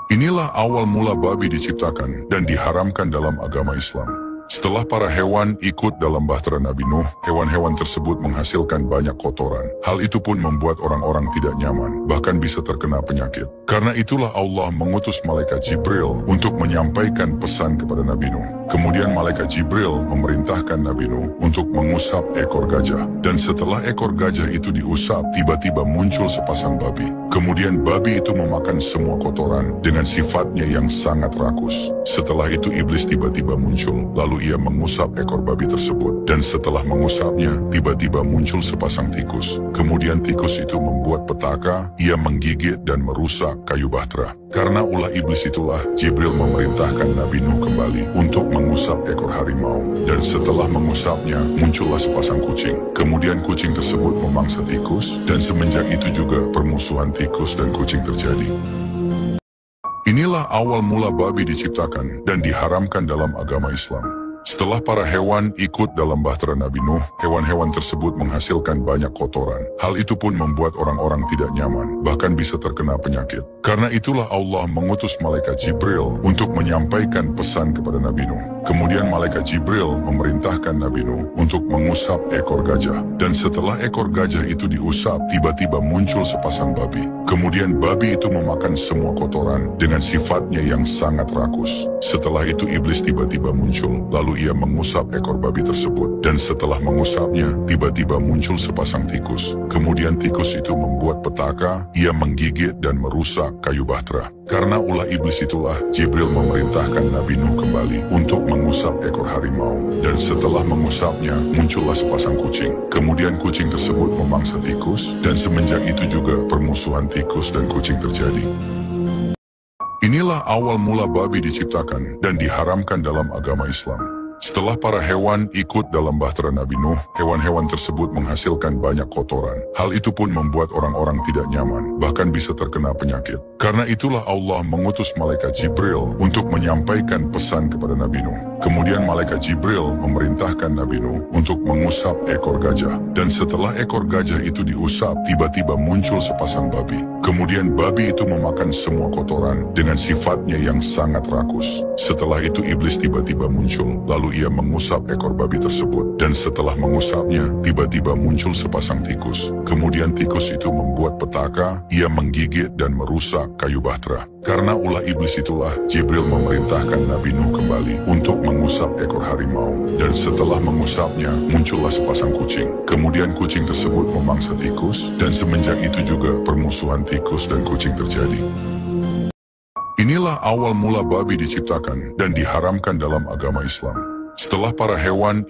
Inilah awal mula babi diciptakan dan diharamkan dalam agama Islam. Setelah para hewan ikut dalam bahtera Nabi Nuh, hewan-hewan tersebut menghasilkan banyak kotoran. Hal itu pun membuat orang-orang tidak nyaman, bahkan bisa terkena penyakit. Karena itulah Allah mengutus malaikat Jibril untuk menyampaikan pesan kepada Nabi Nuh. Kemudian malaikat Jibril memerintahkan Nabi Nuh untuk mengusap ekor gajah. Dan setelah ekor gajah itu diusap, tiba-tiba muncul sepasang babi. Kemudian babi itu memakan semua kotoran dengan sifatnya yang sangat rakus. Setelah itu iblis tiba-tiba muncul, lalu ia mengusap ekor babi tersebut. Dan setelah mengusapnya, tiba-tiba muncul sepasang tikus. Kemudian tikus itu membuat petaka, ia menggigit dan merusak kayu bahtera. Karena ulah iblis itulah, Jibril memerintahkan Nabi Nuh kembali untuk mengusap ekor harimau. Dan setelah mengusapnya, muncullah sepasang kucing. Kemudian kucing tersebut memangsa tikus, dan semenjak itu juga permusuhan tikus dan kucing terjadi. Inilah awal mula babi diciptakan dan diharamkan dalam agama Islam. Setelah para hewan ikut dalam bahtera Nabi Nuh, hewan-hewan tersebut menghasilkan banyak kotoran. Hal itu pun membuat orang-orang tidak nyaman, bahkan bisa terkena penyakit. Karena itulah Allah mengutus malaikat Jibril untuk menyampaikan pesan kepada Nabi Nuh. Kemudian malaikat Jibril memerintahkan Nabi Nuh untuk mengusap ekor gajah. Dan setelah ekor gajah itu diusap, tiba-tiba muncul sepasang babi. Kemudian babi itu memakan semua kotoran dengan sifatnya yang sangat rakus. Setelah itu iblis tiba-tiba muncul, lalu ia mengusap ekor babi tersebut. Dan setelah mengusapnya, tiba-tiba muncul sepasang tikus. Kemudian tikus itu membuat petaka, ia menggigit dan merusak kayu bahtera. Karena ulah iblis itulah, Jibril memerintahkan Nabi Nuh kembali untuk mengusap ekor harimau. Dan setelah mengusapnya, muncullah sepasang kucing. Kemudian kucing tersebut memangsa tikus, dan semenjak itu juga permusuhan tikus dan kucing terjadi. Inilah awal mula babi diciptakan dan diharamkan dalam agama Islam. Setelah para hewan ikut dalam bahtera Nabi Nuh, hewan-hewan tersebut menghasilkan banyak kotoran. Hal itu pun membuat orang-orang tidak nyaman, bahkan bisa terkena penyakit. Karena itulah Allah mengutus malaikat Jibril untuk menyampaikan pesan kepada Nabi Nuh. Kemudian malaikat Jibril memerintahkan Nabi Nuh untuk mengusap ekor gajah. Dan setelah ekor gajah itu diusap, tiba-tiba muncul sepasang babi. Kemudian babi itu memakan semua kotoran dengan sifatnya yang sangat rakus. Setelah itu iblis tiba-tiba muncul, lalu ia mengusap ekor babi tersebut. Dan setelah mengusapnya, tiba-tiba muncul sepasang tikus. Kemudian tikus itu membuat petaka, ia menggigit dan merusak kayu bahtera. Karena ulah iblis itulah, Jibril memerintahkan Nabi Nuh kembali untuk mengusap ekor harimau. Dan setelah mengusapnya, muncullah sepasang kucing. Kemudian kucing tersebut memangsa tikus, dan semenjak itu juga permusuhan tikus dan kucing terjadi. Inilah awal mula babi diciptakan dan diharamkan dalam agama Islam. Setelah para hewan